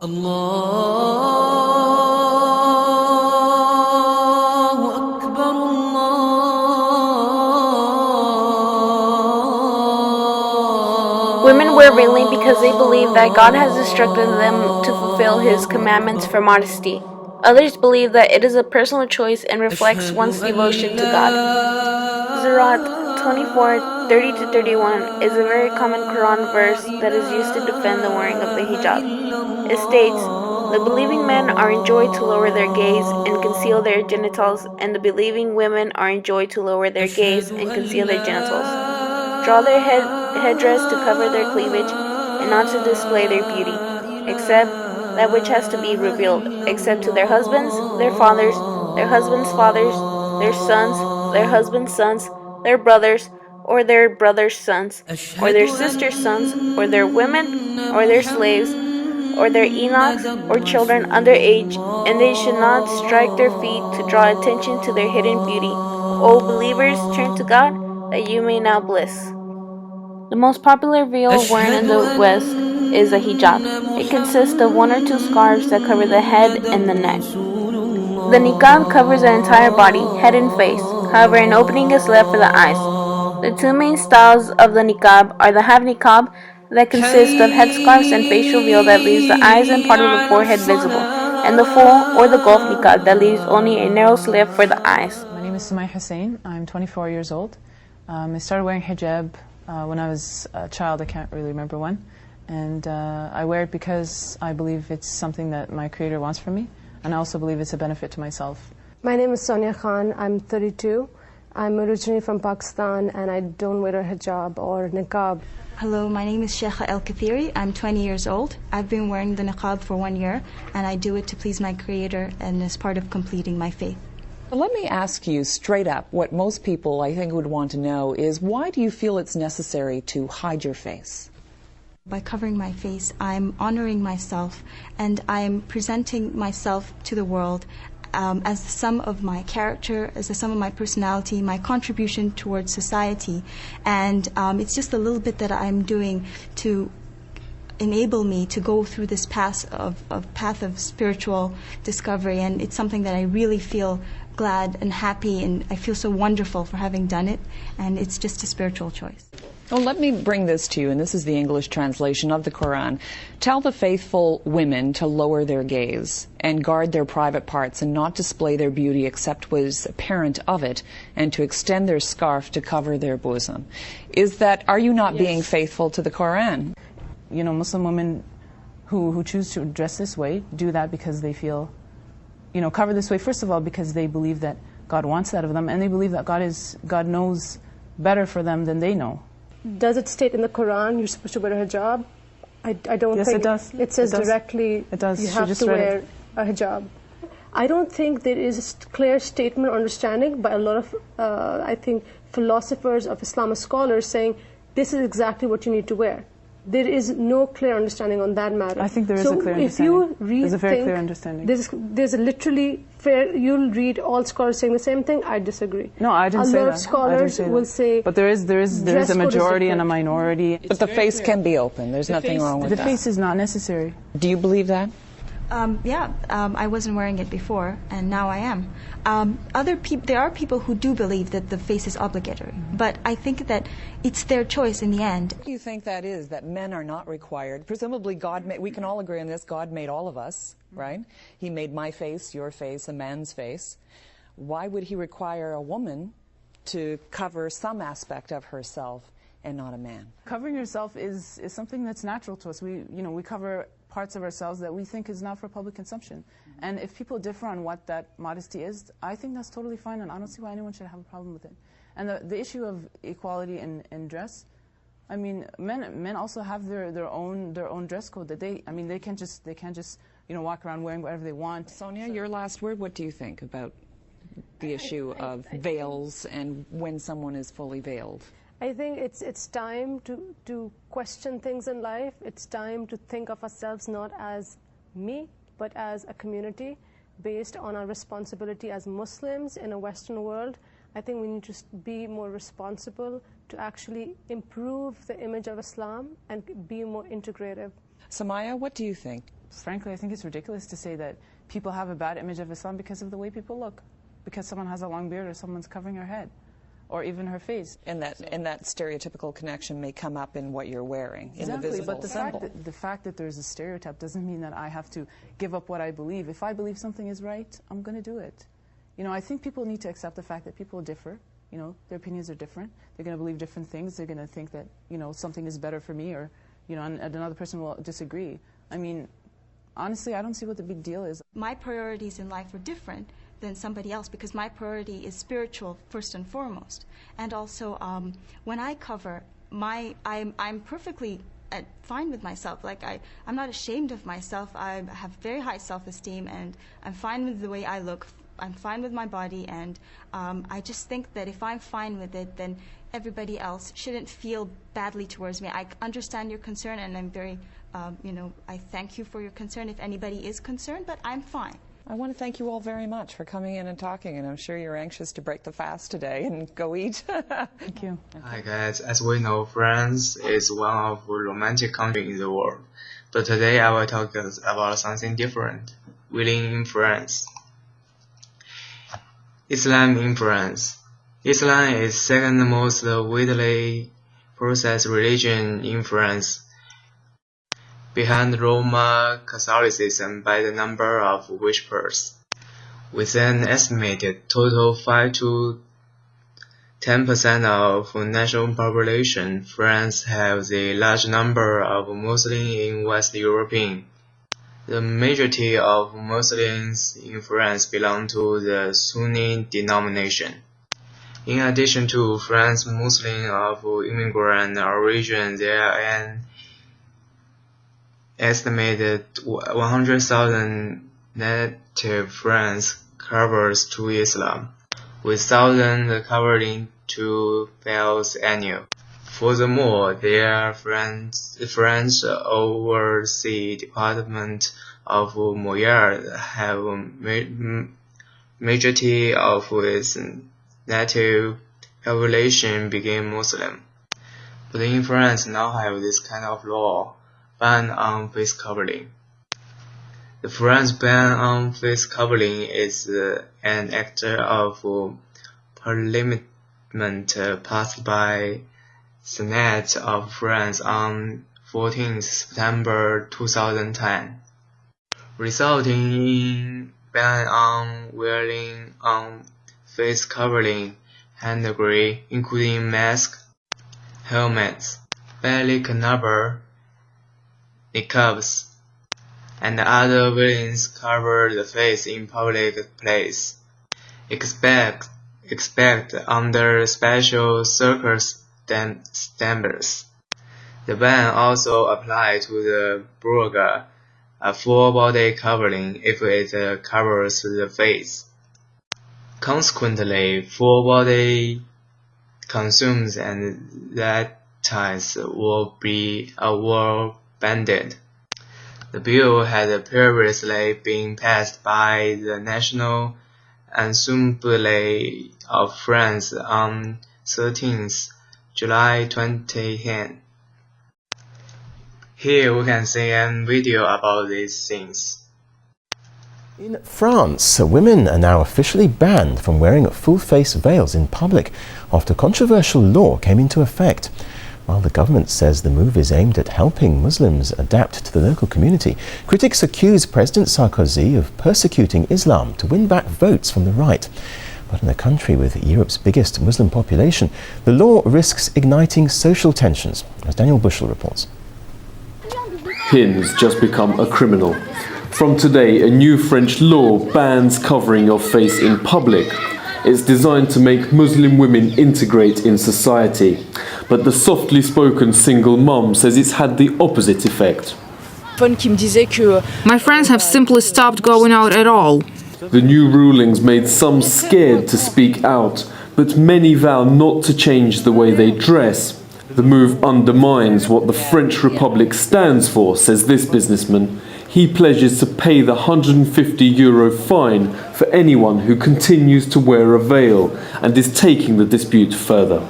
الله أكبر الله. Women wear veiling because they believe that God has instructed them to fulfill His commandments for modesty. Others believe that it is a personal choice and reflects one's devotion to God. Surat 24:30-31 is a very common Quran verse that is used to defend the wearing of the hijab. It states, "The believing men are enjoined to lower their gaze and conceal their genitals, and the believing women are enjoined to lower their gaze and conceal their genitals. Draw their headdress to cover their cleavage, and not to display their beauty, except that which has to be revealed, except to their husbands, their fathers, their husbands' fathers, their sons, their husbands' sons, their brothers, or their brothers' sons, or their sisters' sons, or their women, or their slaves, or their eunuchs, or children under age, and they should not strike their feet to draw attention to their hidden beauty. O believers, turn to God, that you may now bliss." The most popular veil worn in the West is a hijab. It consists of one or two scarves that cover the head and the neck. The niqab covers the entire body, head and face. However, an opening is left for the eyes. The two main styles of the niqab are the half niqab that consists of headscarves and facial veil that leaves the eyes and part of the forehead visible, and the full or the gulf niqab that leaves only a narrow slit for the eyes. My name is Sumay Hussain. I'm 24 years old. I started wearing hijab when I was a child. I can't really remember when. And I wear it because I believe it's something that my Creator wants from me, and I also believe it's a benefit to myself. My name is Sonia Khan. I'm 32. I'm originally from Pakistan, and I don't wear a hijab or niqab. Hello, my name is Sheikha El Kathiri. I'm 20 years old. I've been wearing the niqab for 1 year, and I do it to please my Creator and as part of completing my faith. Let me ask you straight up, what most people I think would want to know is, why do you feel it's necessary to hide your face? By covering my face, I'm honoring myself, and I'm presenting myself to the world as the sum of my character, as the sum of my personality, my contribution towards society. And it's just a little bit that I'm doing to enable me to go through this path of spiritual discovery, and it's something that I really feel glad and happy, and I feel so wonderful for having done it, and it's just a spiritual choice. Well, let me bring this to you, and this is the English translation of the Quran. Tell the faithful women to lower their gaze and guard their private parts and not display their beauty except what is apparent of it, and to extend their scarf to cover their bosom. Are you not being faithful to the Quran? You know, Muslim women who choose to dress this way do that because they feel, cover this way, first of all, because they believe that God wants that of them, and they believe that God knows better for them than they know. Does it state in the Quran you're supposed to wear a hijab? I don't Yes, think it does. It says It does. directly It does. you She have just to read wear it. a hijab. I don't think there is a clear statement or understanding by a lot of, I think, philosophers of Islamic scholars saying this is exactly what you need to wear. There is no clear understanding on that matter. I think there is a clear understanding. If you read, there's a very clear understanding. There's a literally fair. You'll read all scholars saying the same thing. I disagree. No, I didn't say that. A lot of scholars will say. But there is a majority and a minority. But the face can be open. There's nothing wrong with that. The face is not necessary. Do you believe that? I wasn't wearing it before, and now I am. There are people who do believe that the face is obligatory, but I think that it's their choice in the end. What do you think that is, that men are not required? Presumably we can all agree on this, God made all of us, right? He made my face, your face, a man's face. Why would he require a woman to cover some aspect of herself and not a man? Covering yourself is something that's natural to us. We cover parts of ourselves that we think is not for public consumption. And if people differ on what that modesty is, I think that's totally fine, and I don't see why anyone should have a problem with it. And the issue of equality in dress, I mean, men also have their own dress code that they can't just walk around wearing whatever they want. Sonia, your last word. What do you think about the issue of veils and when someone is fully veiled? I think it's time to question things in life. It's time to think of ourselves not as me, but as a community based on our responsibility as Muslims in a Western world. I think we need to be more responsible to actually improve the image of Islam and be more integrative. Samaya, what do you think? frankly, I think it's ridiculous to say that people have a bad image of Islam because of the way people look, because someone has a long beard or someone's covering her head, or even her face. And that stereotypical connection may come up in what you're wearing, Exactly, in the visible but the fact that there's a stereotype doesn't mean that I have to give up what I believe. If I believe something is right, I'm going to do it. You know, I think people need to accept the fact that people differ. You know, their opinions are different. They're going to believe different things. They're going to think that, you know, something is better for me, or, you know, and another person will disagree. I mean, honestly, I don't see what the big deal is. My priorities in life are different than somebody else because my priority is spiritual first and foremost. And also, when I cover, I'm perfectly fine with myself. Like, I'm not ashamed of myself. I have very high self-esteem, and I'm fine with the way I look. I'm fine with my body, and I just think that if I'm fine with it, then everybody else shouldn't feel badly towards me. I understand your concern, and I'm very, you know, I thank you for your concern if anybody is concerned, but I'm fine. I want to thank you all very much for coming in and talking, and I'm sure you're anxious to break the fast today and go eat. Thank you. Hi guys, as we know, France is one of the romantic countries in the world, but today I will talk about something different. Living in France. Islam in France. Islam is second most widely practiced religion in France, behind Roman Catholicism by the number of worshippers. With an estimated total 5 to 10% of national population, France has a large number of Muslims in West Europe. The majority of Muslims in France belong to the Sunni denomination. In addition to French Muslims of immigrant origin, there are an estimated 100,000 native French converts to Islam, with thousands converting to fails annually. Furthermore, their French Overseas Department of Moyard have a majority of its native population became Muslim. But in France now have this kind of law, ban on face covering. The French ban on face covering is an act of parliament passed by Senate of France on 14 September 2010, resulting in ban on wearing face covering, hand gear, including masks, helmets, belly canopy, niqabs, and other wearings cover the face in public place, except under special circumstances. The ban also applies to the burqa, a full body covering, if it covers the face. Consequently, full body costumes and that ties were banned. The bill had previously been passed by the National Assembly of France on 13 July 2010. Here we can see a video about these things. In France, women are now officially banned from wearing full-face veils in public after controversial law came into effect. While the government says the move is aimed at helping Muslims adapt to the local community, critics accuse President Sarkozy of persecuting Islam to win back votes from the right. But in a country with Europe's biggest Muslim population, the law risks igniting social tensions, as Daniel Bushell reports. Pin has just become a criminal. From today, a new French law bans covering your face in public. It's designed to make Muslim women integrate in society. But the softly spoken single mom says it's had the opposite effect. My friends have simply stopped going out at all. The new rulings made some scared to speak out, but many vow not to change the way they dress. The move undermines what the French Republic stands for, says this businessman. He pledges to pay the €150 fine for anyone who continues to wear a veil and is taking the dispute further.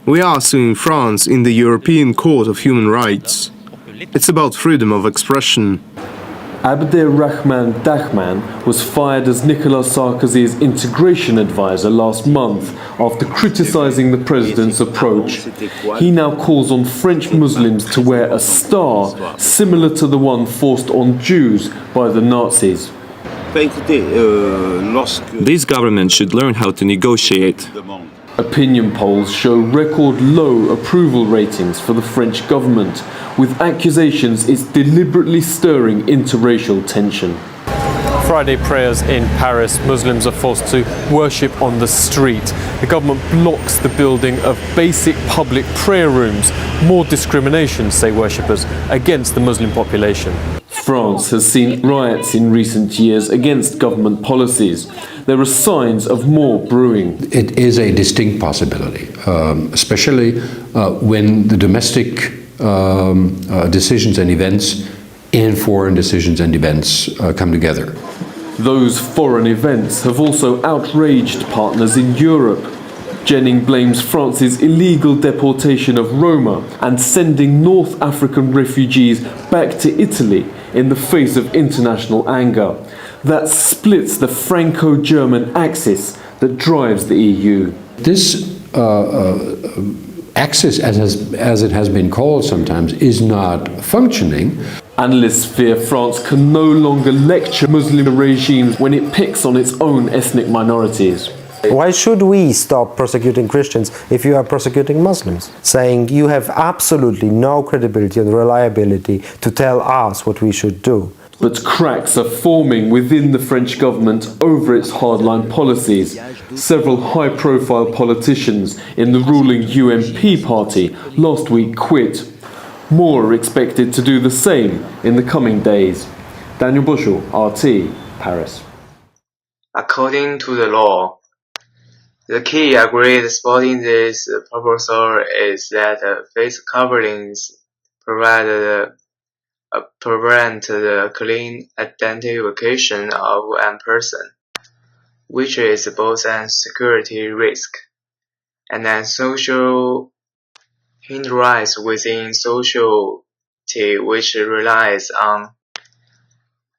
We are suing France in the European Court of Human Rights. It's about freedom of expression. Abderrahman Dahman was fired as Nicolas Sarkozy's integration advisor last month after criticizing the president's approach. He now calls on French Muslims to wear a star similar to the one forced on Jews by the Nazis. This government should learn how to negotiate. Opinion polls show record low approval ratings for the French government, with accusations it's deliberately stirring interracial tension. Friday prayers in Paris, Muslims are forced to worship on the street. The government blocks the building of basic public prayer rooms. More discrimination, say worshippers, against the Muslim population. France has seen riots in recent years against government policies. There are signs of more brewing. It is a distinct possibility, especially when the domestic decisions and events and foreign decisions and events come together. Those foreign events have also outraged partners in Europe. Jennings blames France's illegal deportation of Roma and sending North African refugees back to Italy in the face of international anger. That splits the Franco-German axis that drives the EU. This axis, as it has been called sometimes, is not functioning. Analysts fear France can no longer lecture Muslim regimes when it picks on its own ethnic minorities. Why should we stop prosecuting Christians if you are prosecuting Muslims? Saying you have absolutely no credibility and reliability to tell us what we should do. But cracks are forming within the French government over its hardline policies. Several high-profile politicians in the ruling UMP party last week quit. More are expected to do the same in the coming days. Daniel Bushell, RT, Paris. According to the law, the key agreed supporting this proposal is that face coverings prevent the clean identification of a person, which is both a security risk and a social hindrance within society, which relies on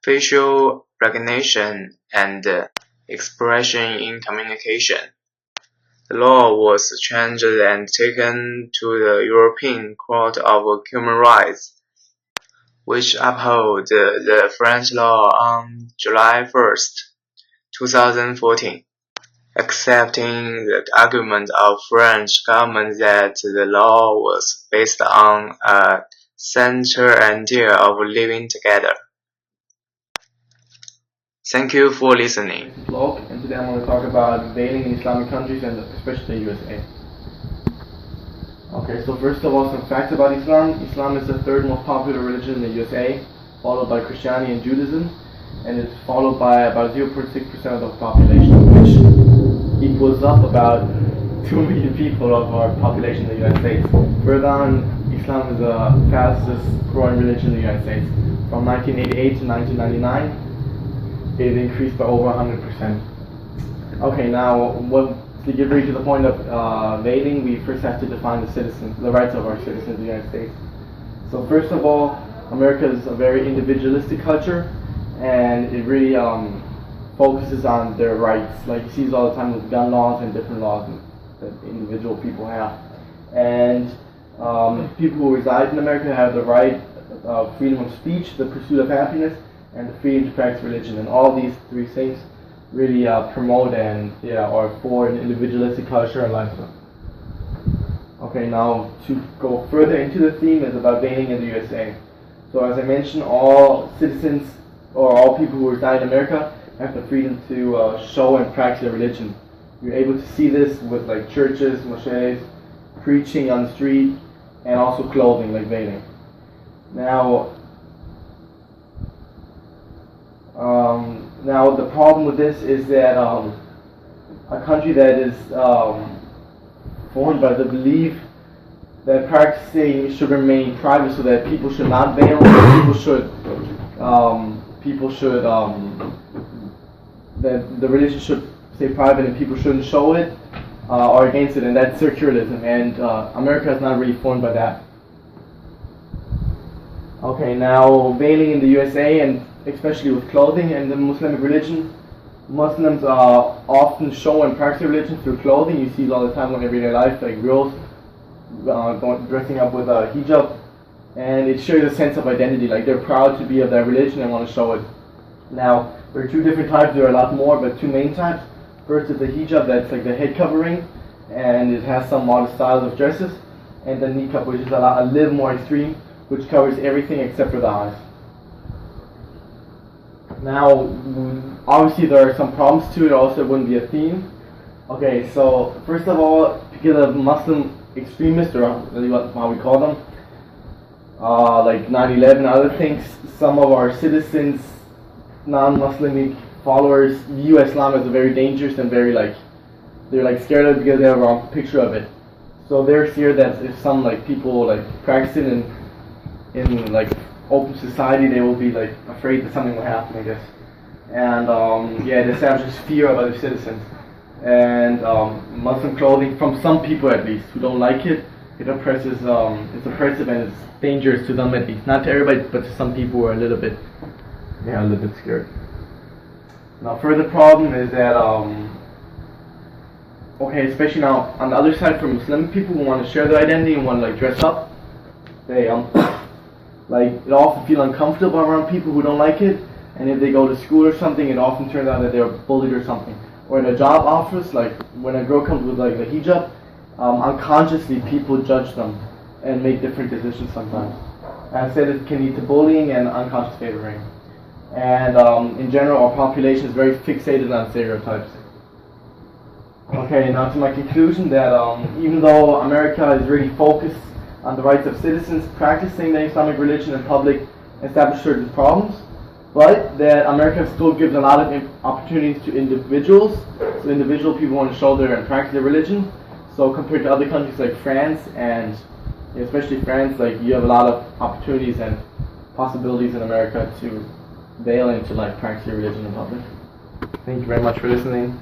facial recognition and expression in communication. The law was changed and taken to the European Court of Human Rights, which upheld the French law on July 1st, 2014, accepting the argument of French government that the law was based on a central idea of living together. Thank you for listening. Blog, and today I'm going to talk about veiling in Islamic countries and especially USA. Okay, so first of all, some facts about Islam. Islam is the third most popular religion in the USA, followed by Christianity and Judaism, and it's followed by about 0.6% of the population, which equals up about 2 million people of our population in the United States. Further on, Islam is the fastest growing religion in the United States. From 1988 to 1999, it increased by over 100%. Okay, now to get right to the point of veiling, we first have to define the rights of our citizens in the United States. So first of all, America is a very individualistic culture, and it really focuses on their rights. Like you see all the time with gun laws and different laws that individual people have. And people who reside in America have the right of freedom of speech, the pursuit of happiness, and the freedom to practice religion. And all these three things really promote and are for an individualistic culture and lifestyle. Okay, now to go further into the theme is about veiling in the USA. So as I mentioned, all citizens or all people who reside in America have the freedom to show and practice their religion. You're able to see this with like churches, mosques, preaching on the street, and also clothing like veiling. Now the problem with this is that a country that is formed by the belief that practicing should remain private, so that people should not veil, that the religion should stay private and people shouldn't show it, are against it, and that's secularism. And America is not really formed by that. Okay, now veiling in the USA, and especially with clothing and the Muslim religion, Muslims often show and practice their religion through clothing. You see it all the time in everyday life, like girls dressing up with a hijab, and it shows a sense of identity, like they're proud to be of their religion and want to show it. Now, there are two different types, there are a lot more, but two main types. First is the hijab, that's like the head covering, and it has some modest styles of dresses, and the niqab, which is a little more extreme, which covers everything except for the eyes. Now, obviously there are some problems to it, also it wouldn't be a theme. Okay, so first of all, because of Muslim extremists, or how we call them, like 9/11 and other things, some of our citizens, non-Muslimic followers, view Islam as a very dangerous and very they're scared of it because they have a wrong picture of it. So they're scared that if some people practice it in open society, they will be afraid that something will happen, I guess. And it establishes fear of other citizens. And Muslim clothing, from some people at least, who don't like it, it oppresses, it's oppressive and it's dangerous to them at least. Not to everybody, but to some people who are a little bit scared. Now, further problem is that, especially now on the other side, for Muslim people who want to share their identity and want to dress up, they it often feel uncomfortable around people who don't like it, and if they go to school or something, it often turns out that they're bullied or something. Or in a job office, when a girl comes with the hijab, unconsciously people judge them and make different decisions sometimes. And I said it can lead to bullying and unconscious favoring. And in general, our population is very fixated on stereotypes. Okay, now to my conclusion that even though America is really focused on the rights of citizens practicing the Islamic religion in public, establish certain problems, but that America still gives a lot of opportunities to individuals. So individual people want to show their and practice their religion. So compared to other countries like France, and especially France, you have a lot of opportunities and possibilities in America to veil and to practice your religion in public. Thank you very much for listening.